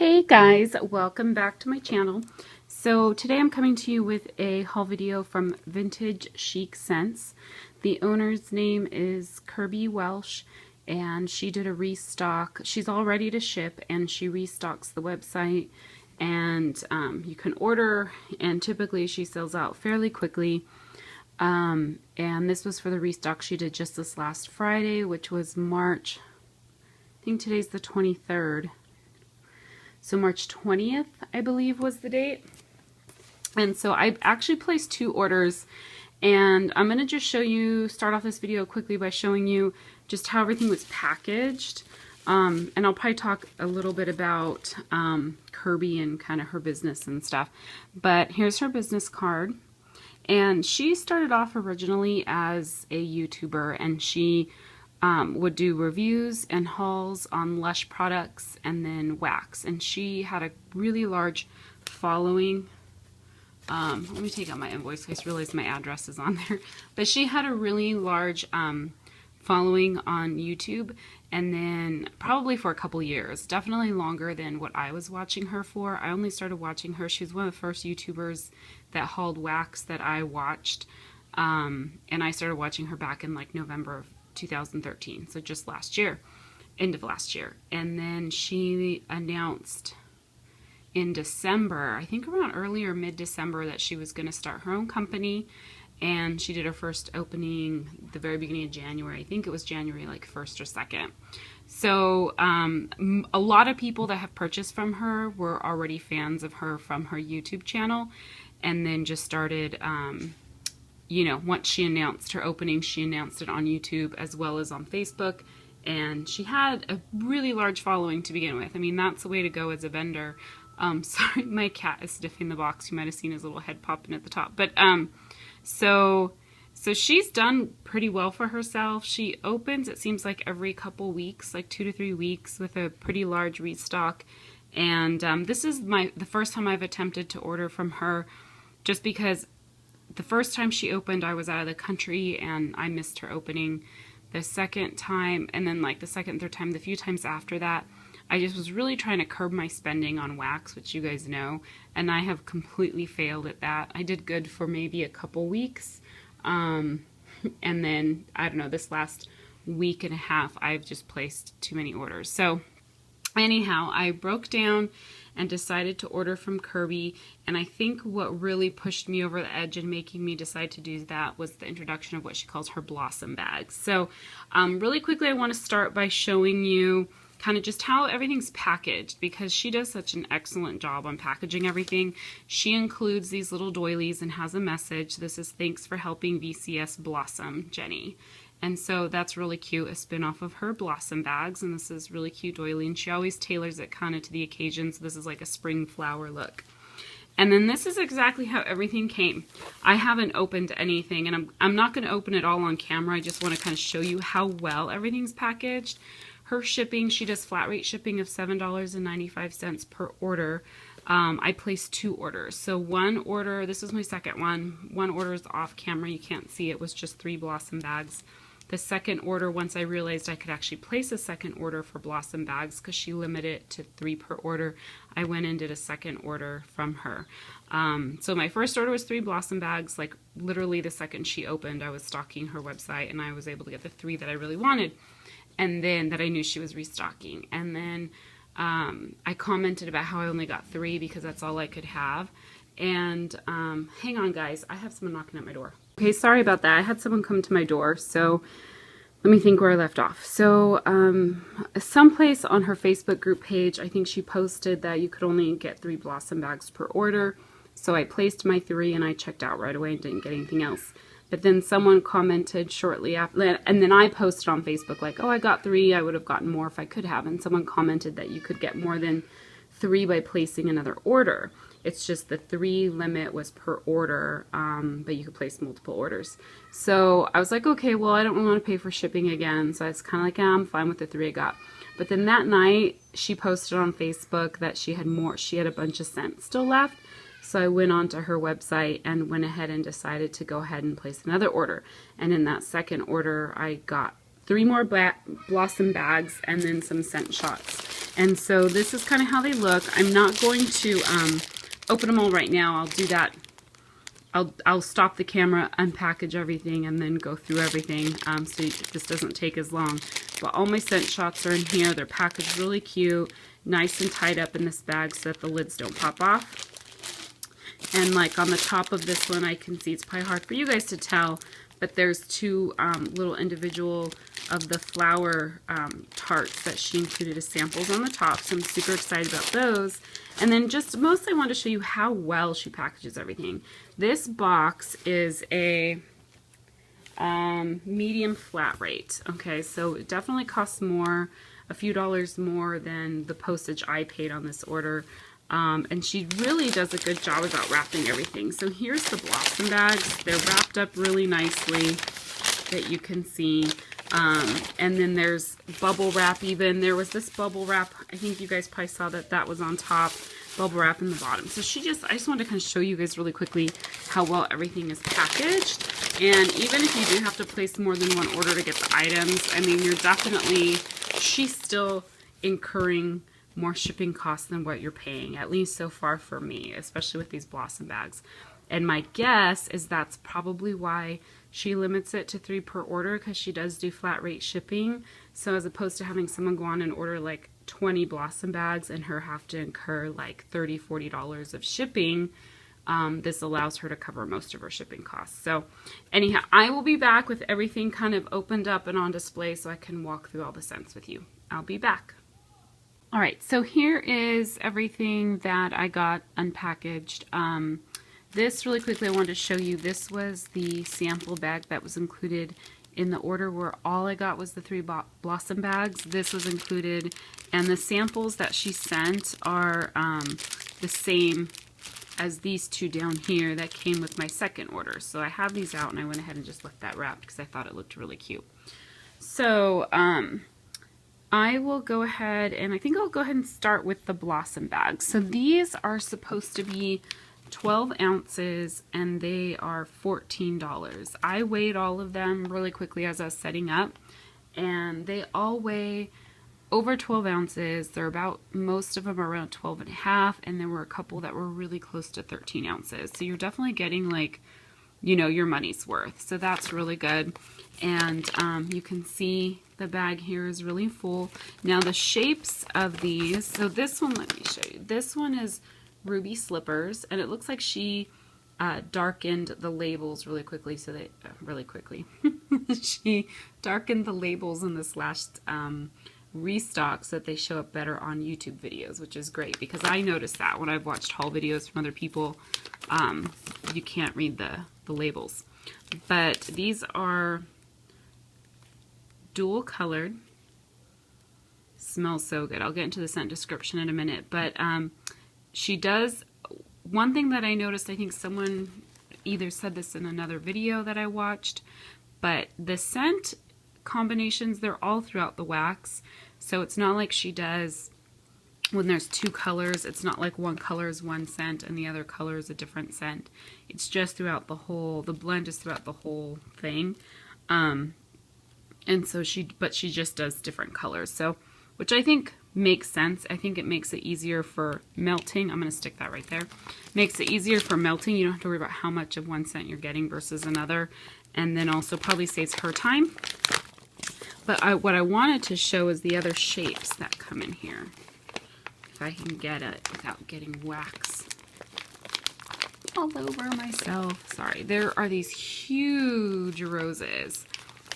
Hey guys, welcome back to my channel. So today I'm coming to you with a haul video from Vintage Chic Scents. The owner's name is Kirby Welsh and she did a restock. She's all ready to ship and she restocks the website and you can order, and typically she sells out fairly quickly. And this was for the restock she did just this last Friday, which was March, I think today's the 23rd. So March 20th, I believe, was the date. And so I actually placed 2 orders, and I'm going to just start off this video quickly by showing you just how everything was packaged. And I'll probably talk a little bit about Kirby and kind of her business and stuff. But here's her business card. And she started off originally as a YouTuber, and she would do reviews and hauls on Lush products and then wax. And she had a really large following. Let me take out my invoice. I just realized my address is on there. But she had a really large following on YouTube, and then probably for a couple years, definitely longer than what I was watching her for. I only started watching her. She was one of the first YouTubers that hauled wax that I watched, and I started watching her back in like November of 2013, so just last year, end of last year. And then she announced in December, I think around early or mid-December, that she was going to start her own company, and she did her first opening the very beginning of January. I think it was January like 1st or 2nd. So a lot of people that have purchased from her were already fans of her from her YouTube channel, and then just started you know, once she announced her opening, she announced it on YouTube as well as on Facebook, and she had a really large following to begin with. I mean, that's the way to go as a vendor. Sorry, my cat is sniffing the box. You might have seen his little head popping at the top. But so she's done pretty well for herself. She opens, it seems like every couple weeks, like 2 to 3 weeks, with a pretty large restock. And this is the first time I've attempted to order from her, just because the first time she opened, I was out of the country and I missed her opening. The second time, and then like the second, third time, the few times after that, I just was really trying to curb my spending on wax, which you guys know, and I have completely failed at that. I did good for maybe a couple weeks, and then, I don't know, this last week and a half, I've just placed too many orders. So anyhow, I broke down and decided to order from Kirby, and I think what really pushed me over the edge and making me decide to do that was the introduction of what she calls her blossom bags. So really quickly, I want to start by showing you kind of just how everything's packaged, because she does such an excellent job on packaging everything. She includes these little doilies and has a message. This is "Thanks for helping VCS blossom, Jenny." And so that's really cute, a spin-off of her blossom bags, and this is really cute doily, and she always tailors it kind of to the occasion, so this is like a spring flower look. And then this is exactly how everything came. I haven't opened anything, and I'm not going to open it all on camera. I just want to kind of show you how well everything's packaged. Her shipping, she does flat rate shipping of $7.95 per order. I placed 2 orders. So one order, this is my second one order is off camera, you can't see it, was just 3 blossom bags. The second order, once I realized I could actually place a second order for blossom bags, because she limited it to 3 per order, I went and did a second order from her. So my first order was 3 blossom bags. Like literally the second she opened, I was stalking her website and I was able to get the 3 that I really wanted, and then that I knew she was restocking. And then I commented about how I only got 3 because that's all I could have. And hang on guys, I have someone knocking at my door. Okay, sorry about that. I had someone come to my door, so let me think where I left off. So someplace on her Facebook group page, I think she posted that you could only get 3 blossom bags per order. So I placed my 3 and I checked out right away and didn't get anything else. But then someone commented shortly after, and then I posted on Facebook like, oh, I got 3, I would have gotten more if I could have. And someone commented that you could get more than 3 by placing another order. It's just the 3 limit was per order, but you could place multiple orders. So I was like, okay, well, I don't really want to pay for shipping again. So I was kind of like, yeah, I'm fine with the 3 I got. But then that night, she posted on Facebook that she had a bunch of scents still left. So I went onto her website and went ahead and decided to go ahead and place another order. And in that second order, I got 3 more blossom bags and then some scent shots. And so this is kind of how they look. I'm not going to open them all right now. I'll do that. I'll stop the camera, unpackage everything, and then go through everything so this doesn't take as long. But all my scent shots are in here. They're packaged really cute, nice and tied up in this bag so that the lids don't pop off. And like on the top of this one, I can see it's probably hard for you guys to tell, but there's two little individual of the flower tarts that she included as samples on the top. So I'm super excited about those. And then just mostly I wanted to show you how well she packages everything. This box is a medium flat rate. Okay, so it definitely costs more, a few dollars more than the postage I paid on this order. And she really does a good job about wrapping everything. So here's the blossom bags. They're wrapped up really nicely that you can see. And then there's bubble wrap even. There was this bubble wrap. I think you guys probably saw that was on top. Bubble wrap in the bottom. So I just wanted to kind of show you guys really quickly how well everything is packaged. And even if you do have to place more than one order to get the items, I mean, she's still incurring more shipping costs than what you're paying, at least so far for me, especially with these blossom bags. And my guess is that's probably why she limits it to 3 per order, because she does do flat rate shipping. So as opposed to having someone go on and order like 20 blossom bags and her have to incur like $30, $40 of shipping, this allows her to cover most of her shipping costs. So anyhow, I will be back with everything kind of opened up and on display so I can walk through all the scents with you. I'll be back. Alright, so here is everything that I got unpackaged. This really quickly I wanted to show you, this was the sample bag that was included in the order where all I got was the 3 blossom bags. This was included, and the samples that she sent are the same as these 2 down here that came with my second order. So I have these out and I went ahead and just left that wrapped because I thought it looked really cute. So I will go ahead and I think I'll go ahead and start with the blossom bags. So these are supposed to be 12 ounces and they are $14. I weighed all of them really quickly as I was setting up, and they all weigh over 12 ounces. They're about, most of them are around 12 and a half, and there were a couple that were really close to 13 ounces. So you're definitely getting, like, you know, your money's worth. So that's really good. And you can see the bag here is really full. Now the shapes of these, so this one, let me show you. This one is Ruby Slippers, and it looks like she darkened the labels really quickly, so that she darkened the labels in this last restock so that they show up better on YouTube videos, which is great because I noticed that when I've watched haul videos from other people, you can't read the labels. But these are dual colored. Smells so good. I'll get into the scent description in a minute, but she does, one thing that I noticed, I think someone either said this in another video that I watched, but the scent combinations, they're all throughout the wax. So it's not like she does, when there's 2 colors, it's not like one color is one scent and the other color is a different scent. It's just throughout the whole, the blend is throughout the whole thing. And so she just does different colors. So, which I think makes sense. I think it makes it easier for melting. I'm going to stick that right there. Makes it easier for melting. You don't have to worry about how much of one scent you're getting versus another. And then also probably saves her time. But what I wanted to show is the other shapes that come in here. If I can get it without getting wax all over myself. Sorry. There are these huge roses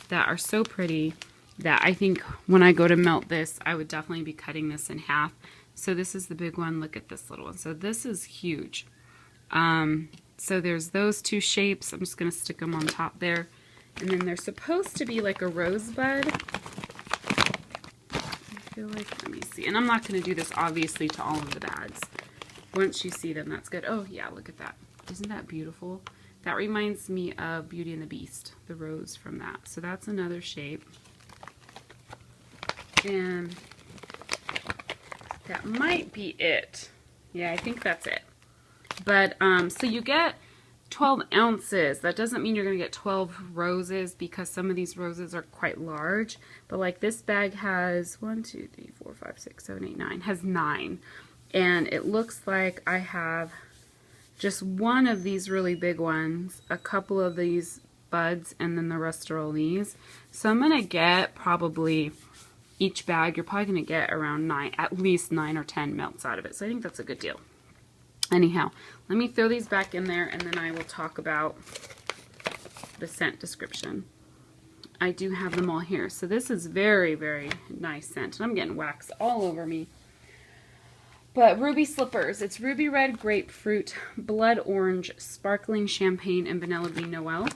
that are so pretty that I think when I go to melt this, I would definitely be cutting this in half. So this is the big one. Look at this little one. So this is huge. So there's those 2 shapes. I'm just going to stick them on top there. And then they're supposed to be like a rosebud. I feel like, let me see. And I'm not going to do this obviously to all of the bags. Once you see them, that's good. Oh yeah, look at that. Isn't that beautiful? That reminds me of Beauty and the Beast, the rose from that. So that's another shape. And that might be it. Yeah, I think that's it. But so you get 12 ounces. That doesn't mean you're going to get 12 roses because some of these roses are quite large. But like this bag has 1, 2, 3, 4, 5, 6, 7, 8, 9. Has 9. And it looks like I have just one of these really big ones, a couple of these buds, and then the rest are all these. So I'm going to get probably, each bag, you're probably going to get around 9, at least 9 or 10 melts out of it. So I think that's a good deal. Anyhow, let me throw these back in there and then I will talk about the scent description. I do have them all here. So this is very, very nice scent. And I'm getting wax all over me. But Ruby Slippers. It's ruby red grapefruit, blood orange, sparkling champagne, and vanilla bean Noel.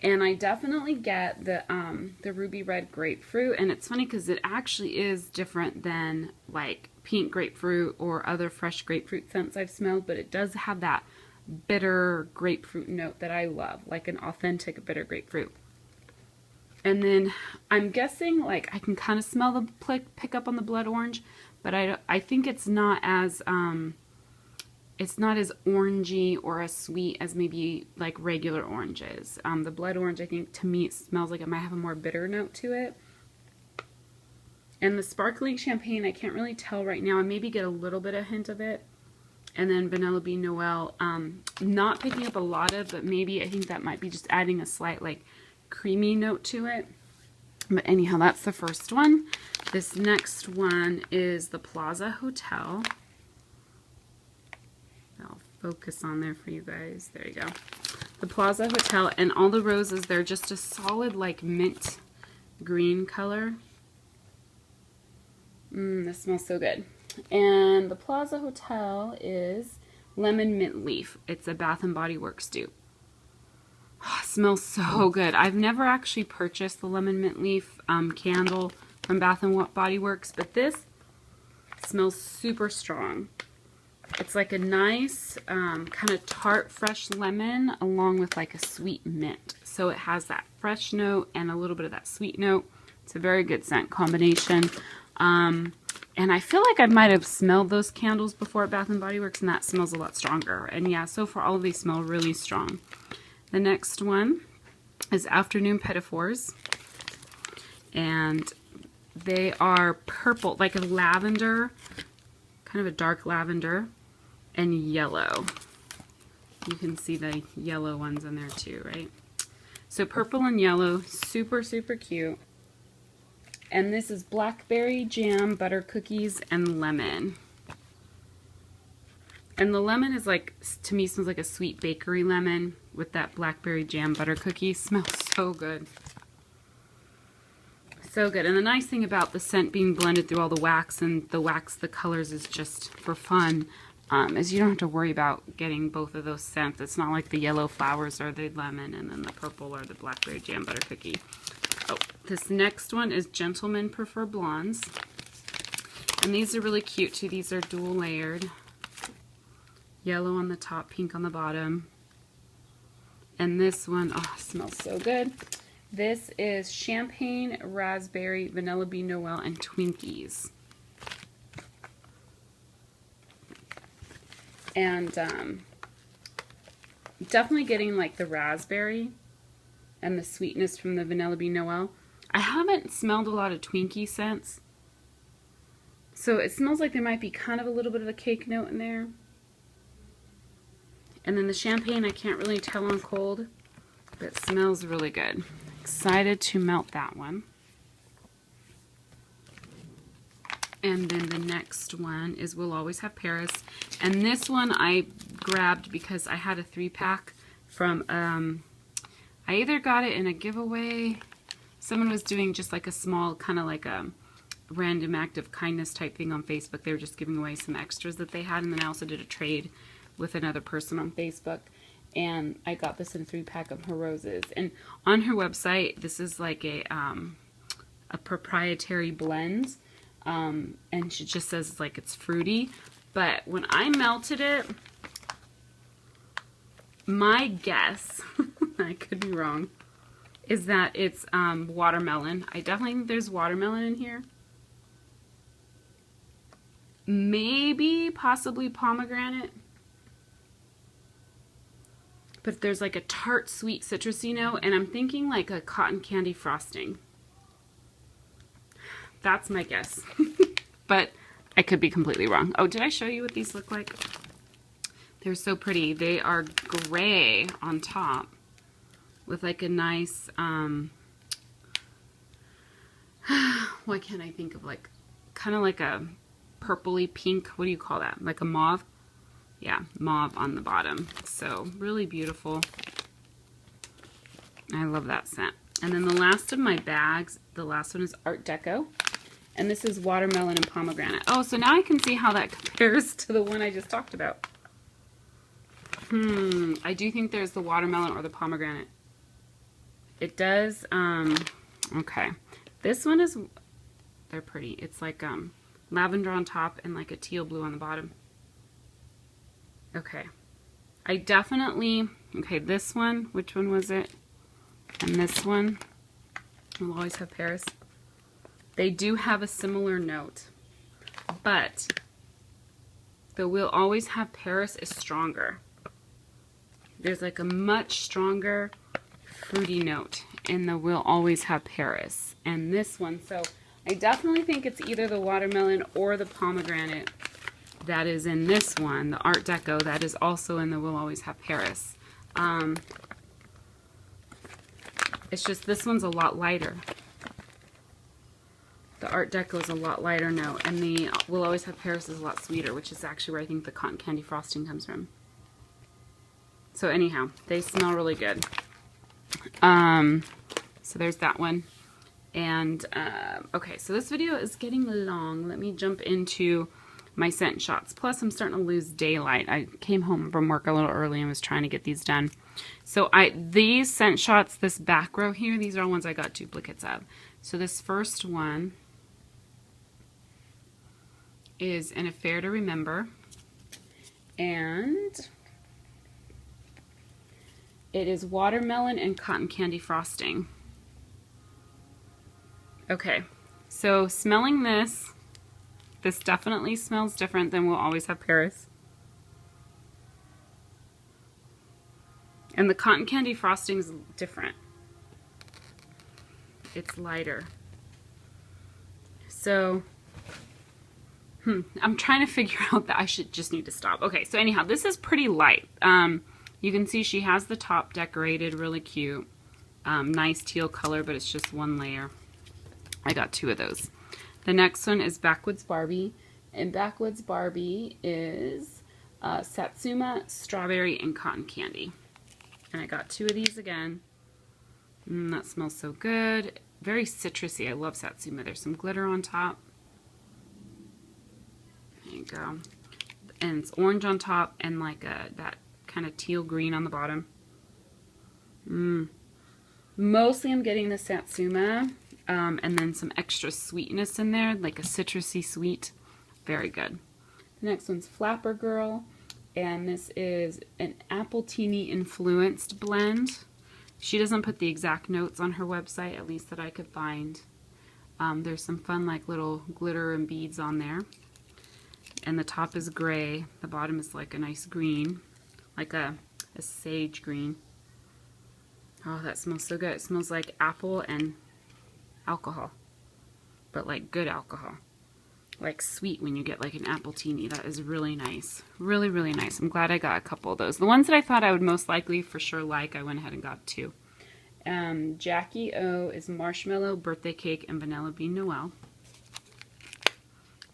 And I definitely get the ruby red grapefruit. And it's funny because it actually is different than like pink grapefruit or other fresh grapefruit scents I've smelled. But it does have that bitter grapefruit note that I love. Like an authentic bitter grapefruit. And then I'm guessing like I can kind of smell the pick up on the blood orange. But I think it's not as orangey or as sweet as maybe like regular oranges. The blood orange, I think, to me, it smells like it might have a more bitter note to it. And the sparkling champagne, I can't really tell right now. I maybe get a little bit of hint of it. And then vanilla bean Noel, not picking up a lot of, but maybe I think that might be just adding a slight like creamy note to it. But anyhow, that's the first one. This next one is the Plaza Hotel. I'll focus on there for you guys. There you go. The Plaza Hotel, and all the roses, they're just a solid like mint green color. This smells so good. And the Plaza Hotel is lemon mint leaf. It's a Bath and Body Works dupe. Smells so good. I've never actually purchased the lemon mint leaf candle from Bath and Body Works, but this smells super strong. It's like a nice kind of tart fresh lemon along with like a sweet mint. So it has that fresh note and a little bit of that sweet note. It's a very good scent combination. And I feel like I might have smelled those candles before at Bath and Body Works, and that smells a lot stronger. And yeah, so far all of these smell really strong. The next one is Afternoon Petitfours, and they are purple, like a lavender, kind of a dark lavender, and yellow. You can see the yellow ones in there too, right? So purple and yellow, super, super cute. And this is blackberry jam, butter cookies, and lemon. And the lemon is like, to me, smells like a sweet bakery lemon with that blackberry jam butter cookie. Smells so good. So good. And the nice thing about the scent being blended through all the wax, and the wax, the colors is just for fun, is you don't have to worry about getting both of those scents. It's not like the yellow flowers or the lemon and then the purple or the blackberry jam butter cookie. Oh, this next one is Gentlemen Prefer Blondes. And these are really cute too. These are dual layered. Yellow on the top, pink on the bottom. And this one, oh, smells so good. This is champagne, raspberry, vanilla bean Noel, and Twinkies. And definitely getting like the raspberry and the sweetness from the vanilla bean Noel. I haven't smelled a lot of Twinkie scents, so it smells like there might be kind of a little bit of a cake note in there. And then the champagne, I can't really tell on cold, but it smells really good. Excited to melt that one. And then the next one is We'll Always Have Paris. And this one I grabbed because I had a 3-pack from, I either got it in a giveaway. Someone was doing just like a small, kind of like a random act of kindness type thing on Facebook. They were just giving away some extras that they had. And then I also did a trade with another person on Facebook, and I got this in a 3-pack of her roses. And on her website, this is like a proprietary blend, and she just says like it's fruity. But when I melted it, my guess, I could be wrong, is that it's watermelon. I definitely think there's watermelon in here. Maybe, possibly pomegranate. but there's like a tart, sweet, citrusy note, and I'm thinking like a cotton candy frosting. That's my guess. But I could be completely wrong. Oh, did I show you what these look like? They're so pretty. They are gray on top with like a nice, why can't I think of, like, kind of like a purpley pink, what do you call that? Like a mauve? Yeah, mauve on the bottom. So really beautiful. I love that scent. And then the last of my bags, the last one is Art Deco. And this is watermelon and pomegranate. Oh, so now I can see how that compares to the one I just talked about. I do think there's the watermelon or the pomegranate. It does, okay. This one is, they're pretty. It's like lavender on top and like a teal blue on the bottom. Okay. I definitely, okay, this one, which one was it? And this one, We'll Always Have Paris. They do have a similar note, but the We'll Always Have Paris is stronger. There's like a much stronger fruity note in the We'll Always Have Paris. And this one, so I definitely think it's either the watermelon or the pomegranate that is in this one, the Art Deco, that is also in the We'll Always Have Paris. It's just this one's a lot lighter. The Art Deco is a lot lighter note, and the We'll Always Have Paris is a lot sweeter, which is actually where I think the cotton candy frosting comes from. So anyhow, they smell really good. So there's that one. And, okay, so this video is getting long. Let me jump into my scent shots. Plus, I'm starting to lose daylight. I came home from work a little early and was trying to get these done. So these scent shots, this back row here, these are all ones I got duplicates of. So this first one is An Affair to Remember. And it is watermelon and cotton candy frosting. Okay, so smelling this definitely smells different than We'll Always Have Paris. And the cotton candy frosting is different. It's lighter. So, I'm trying to figure out that I should just need to stop. Okay, so anyhow, this is pretty light. You can see she has the top decorated, really cute. Nice teal color, but it's just one layer. I got 2 of those. The next one is Backwoods Barbie. And Backwoods Barbie is Satsuma, Strawberry, and Cotton Candy. And I got 2 of these again. That smells so good. Very citrusy. I love Satsuma. There's some glitter on top. There you go. And it's orange on top and like that kind of teal green on the bottom. Mostly I'm getting the Satsuma. And then some extra sweetness in there, like a citrusy sweet. Very good. The next one's Flapper Girl, and this is an Appletini influenced blend. She doesn't put the exact notes on her website, at least that I could find. There's some fun like little glitter and beads on there. And the top is gray. The bottom is like a nice green, like a sage green. Oh, that smells so good. It smells like apple and alcohol, but like good alcohol, like sweet when you get like an Appletini. That is really nice. Really, really nice. I'm glad I got a couple of those. The ones that I thought I would most likely for sure like, I went ahead and got 2. Jackie O is Marshmallow, Birthday Cake, and Vanilla Bean Noel.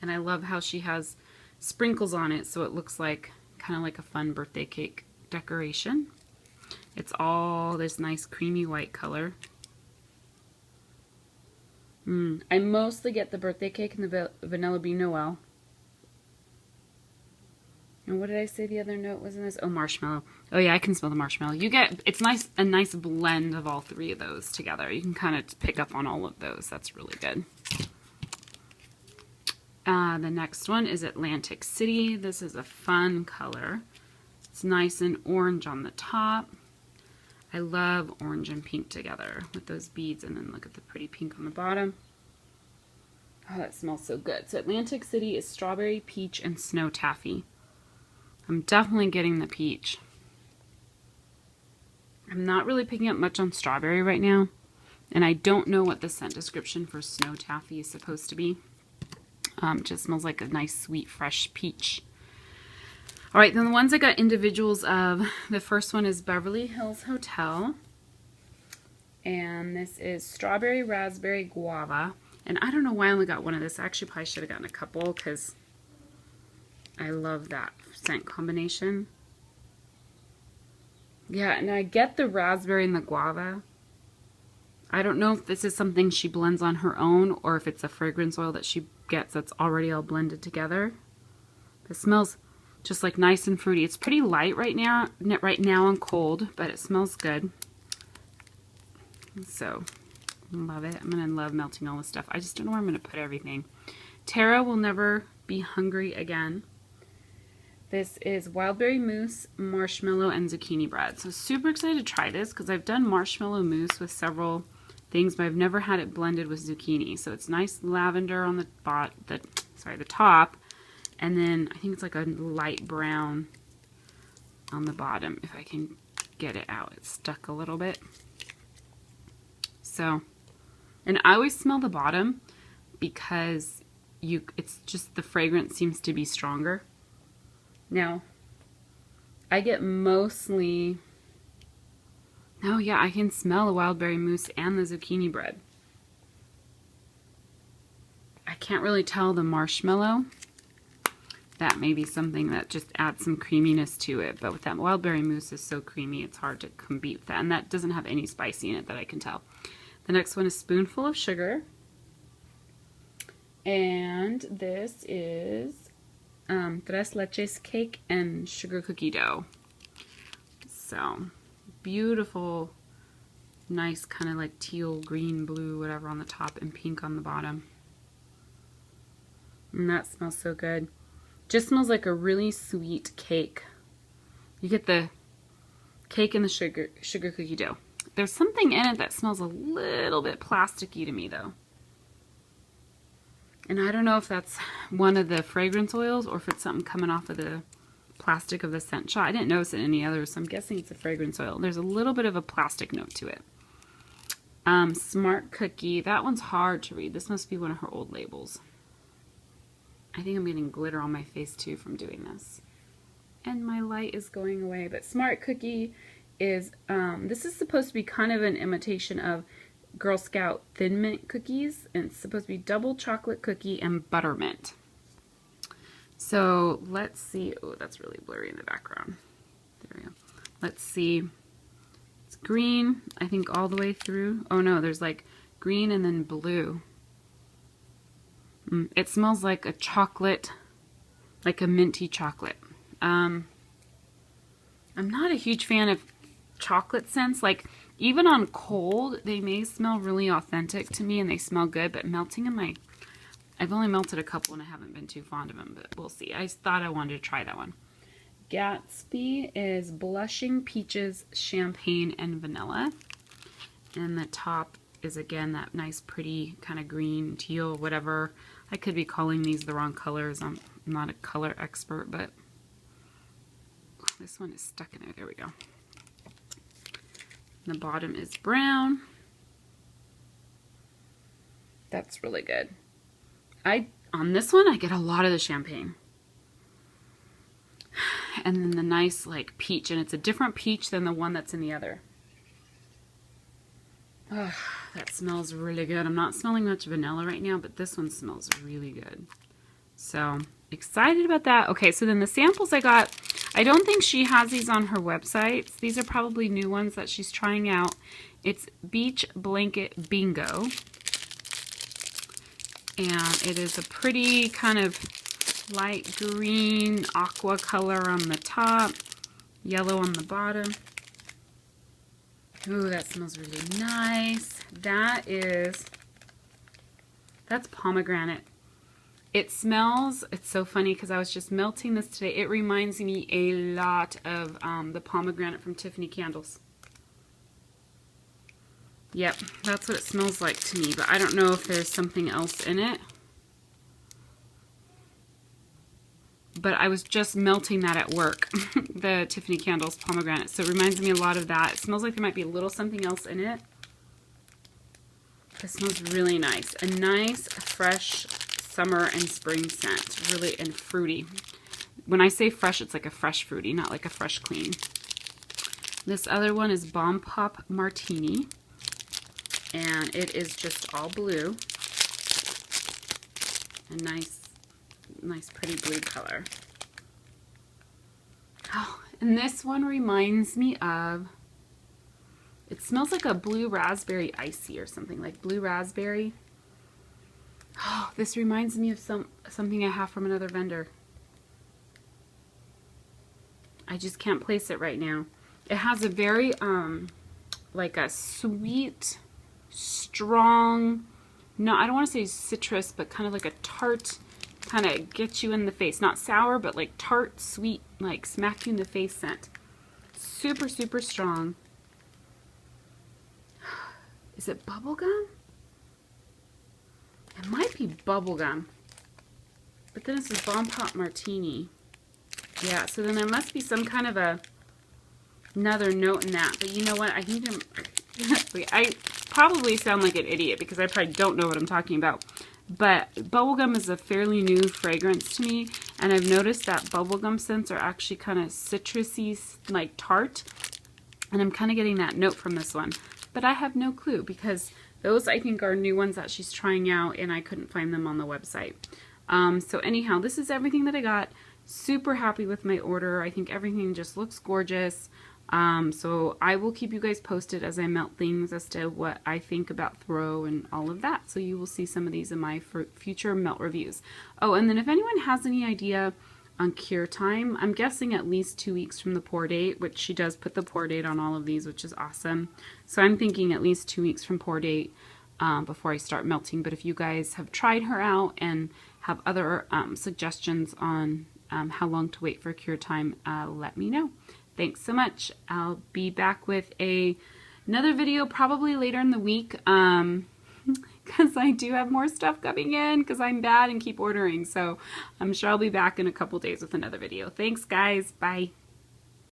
And I love how she has sprinkles on it, so it looks like kind of like a fun birthday cake decoration. It's all this nice creamy white color. I mostly get the birthday cake and the Vanilla Bean Noel. And what did I say the other note was in this? Oh, marshmallow. Oh yeah, I can smell the marshmallow. You get, it's nice, a nice blend of all 3 of those together. You can kind of pick up on all of those. That's really good. The next one is Atlantic City. This is a fun color. It's nice and orange on the top. I love orange and pink together with those beads, and then look at the pretty pink on the bottom. Oh, that smells so good. So Atlantic City is strawberry, peach, and snow taffy. I'm definitely getting the peach. I'm not really picking up much on strawberry right now. And I don't know what the scent description for Snow Taffy is supposed to be. It just smells like a nice, sweet, fresh peach. All right, then the ones I got individuals of, the first one is Beverly Hills Hotel. And this is Strawberry Raspberry Guava. And I don't know why I only got one of this. I actually probably should have gotten a couple because I love that scent combination. Yeah, and I get the raspberry and the guava. I don't know if this is something she blends on her own or if it's a fragrance oil that she gets that's already all blended together. It smells just like nice and fruity. It's pretty light right now and cold, but it smells good. So, love it. I'm going to love melting all this stuff. I just don't know where I'm going to put everything. Tara Will Never Be Hungry Again. This is Wildberry Mousse, Marshmallow, and Zucchini Bread. So super excited to try this because I've done marshmallow mousse with several things, but I've never had it blended with zucchini. So it's nice lavender on the top, and then I think it's like a light brown on the bottom. If I can get it out, it's stuck a little bit. So, and I always smell the bottom because it's just the fragrance seems to be stronger. Now, I get mostly, oh yeah, I can smell the wildberry mousse and the zucchini bread. I can't really tell the marshmallow. That may be something that just adds some creaminess to it, but with that wildberry mousse is so creamy, it's hard to compete with that, and that doesn't have any spicy in it that I can tell. The next one is Spoonful of Sugar, and this is Tres Leches Cake and Sugar Cookie Dough. So, beautiful, nice kind of like teal, green, blue, whatever on the top and pink on the bottom. And that smells so good. Just smells like a really sweet cake. You get the cake and the sugar cookie dough. There's something in it that smells a little bit plasticky to me though. And I don't know if that's one of the fragrance oils or if it's something coming off of the plastic of the scent shot. I didn't notice it in any others, so I'm guessing it's a fragrance oil. There's a little bit of a plastic note to it. Smart Cookie. That one's hard to read. This must be one of her old labels. I think I'm getting glitter on my face too from doing this. And my light is going away. But Smart Cookie is, this is supposed to be kind of an imitation of Girl Scout Thin Mint cookies, and it's supposed to be double chocolate cookie and buttermint. So let's see. Oh, that's really blurry in the background. There we go. Let's see. It's green, I think, all the way through. Oh no, there's like green and then blue. It smells like a chocolate, like a minty chocolate. I'm not a huge fan of chocolate scents. Like, even on cold, they may smell really authentic to me and they smell good, but melting in my, I've only melted a couple and I haven't been too fond of them, but we'll see. I just thought I wanted to try that one. Gatsby is Blushing Peaches, Champagne, and Vanilla. And the top is again that nice pretty kind of green, teal, whatever. I could be calling these the wrong colors. I'm not a color expert, but this one is stuck in there. There we go. The bottom is brown. That's really good. On this one, I get a lot of the champagne. And then the nice like peach, and it's a different peach than the one that's in the other. Oh, that smells really good. I'm not smelling much vanilla right now, but this one smells really good. So, excited about that. Okay, so then the samples I got, I don't think she has these on her website. These are probably new ones that she's trying out. It's Beach Blanket Bingo. And it is a pretty kind of light green aqua color on the top, yellow on the bottom. Ooh, that smells really nice. That's pomegranate. It smells, it's so funny because I was just melting this today. It reminds me a lot of the pomegranate from Tiffany Candles. Yep, that's what it smells like to me, but I don't know if there's something else in it. but I was just melting that at work, the Tiffany Candles pomegranate. So it reminds me a lot of that. It smells like there might be a little something else in it. It smells really nice. A nice, fresh summer and spring scent. Really, and fruity. When I say fresh, it's like a fresh fruity, not like a fresh clean. This other one is Pop Martini. And it is just all blue. A nice pretty blue color. Oh, and this one reminds me of, it smells like a blue raspberry icy or something, like blue raspberry. Oh, this reminds me of something I have from another vendor. I just can't place it right now. It has a very, like a sweet, strong, no, I don't want to say citrus, but kind of like a tart, kind of gets you in the face. Not sour, but like tart, sweet, like smack you in the face scent. Super, super strong. Is it bubblegum? It might be bubblegum. But then it says Pop Martini. Yeah, so then there must be some kind of another note in that. But you know what? I need to... I probably sound like an idiot because I probably don't know what I'm talking about. But bubblegum is a fairly new fragrance to me. And I've noticed that bubblegum scents are actually kind of citrusy, like tart. And I'm kind of getting that note from this one. But I have no clue because those I think are new ones that she's trying out and I couldn't find them on the website. So anyhow, this is everything that I got. Super happy with my order. I think everything just looks gorgeous. So I will keep you guys posted as I melt things as to what I think about throw and all of that. So you will see some of these in my future melt reviews. Oh, and then if anyone has any idea on cure time, I'm guessing at least 2 weeks from the pour date, which she does put the pour date on all of these, which is awesome. So I'm thinking at least 2 weeks from pour date before I start melting. But if you guys have tried her out and have other suggestions on how long to wait for cure time, let me know. Thanks so much. I'll be back with another video probably later in the week because I do have more stuff coming in because I'm bad and keep ordering. So I'm sure I'll be back in a couple days with another video. Thanks guys. Bye.